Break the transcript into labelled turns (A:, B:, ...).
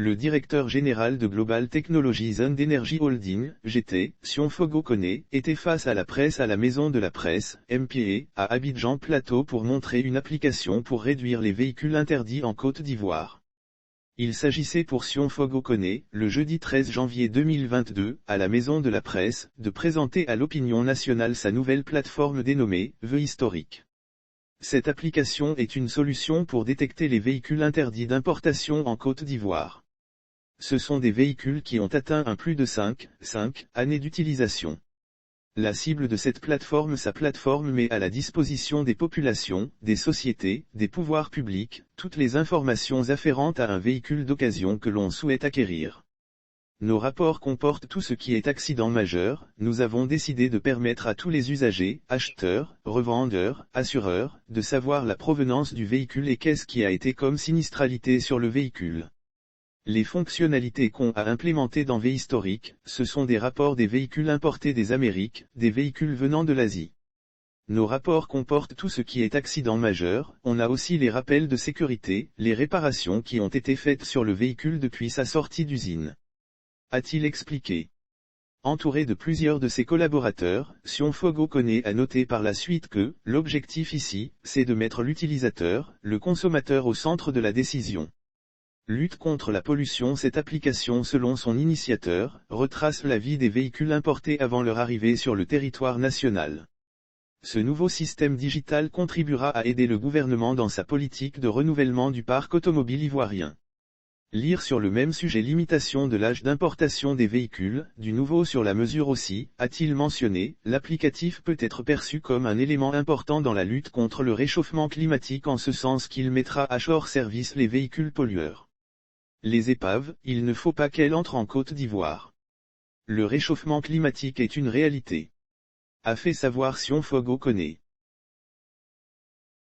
A: Le directeur général de Global Technologies and Energy Holding, GT, Sion-Fogo Kone, était face à la presse à la Maison de la Presse, MPA, à Abidjan Plateau pour montrer une application pour réduire les véhicules interdits en Côte d'Ivoire. Il s'agissait pour Sion-Fogo Kone, le jeudi 13 janvier 2022, à la Maison de la Presse, de présenter à l'opinion nationale sa nouvelle plateforme dénommée « The Historic ». Cette application est une solution pour détecter les véhicules interdits d'importation en Côte d'Ivoire. Ce sont des véhicules qui ont atteint un plus de 5 années d'utilisation. La cible de cette plateforme, sa plateforme met à la disposition des populations, des sociétés, des pouvoirs publics, toutes les informations afférentes à un véhicule d'occasion que l'on souhaite acquérir. Nos rapports comportent tout ce qui est accident majeur. Nous avons décidé de permettre à tous les usagers, acheteurs, revendeurs, assureurs, de savoir la provenance du véhicule et qu'est-ce qui a été comme sinistralité sur le véhicule. Les fonctionnalités qu'on a implémentées dans V-Historic, ce sont des rapports des véhicules importés des Amériques, des véhicules venant de l'Asie. Nos rapports comportent tout ce qui est accident majeur. On a aussi les rappels de sécurité, les réparations qui ont été faites sur le véhicule depuis sa sortie d'usine. A-t-il expliqué. Entouré de plusieurs de ses collaborateurs, Sion-Fogo Kone a noté par la suite que, l'objectif ici, c'est de mettre l'utilisateur, le consommateur au centre de la décision. Lutte contre la pollution. Cette application, selon son initiateur, retrace la vie des véhicules importés avant leur arrivée sur le territoire national. Ce nouveau système digital contribuera à aider le gouvernement dans sa politique de renouvellement du parc automobile ivoirien. Lire sur le même sujet. Limitation de l'âge d'importation des véhicules, du nouveau sur la mesure aussi, a-t-il mentionné. L'applicatif peut être perçu comme un élément important dans la lutte contre le réchauffement climatique en ce sens qu'il mettra à hors service les véhicules pollueurs. Les épaves, il ne faut pas qu'elles entrent en Côte d'Ivoire. Le réchauffement climatique est une réalité. A fait savoir Sion-Fogo Kone.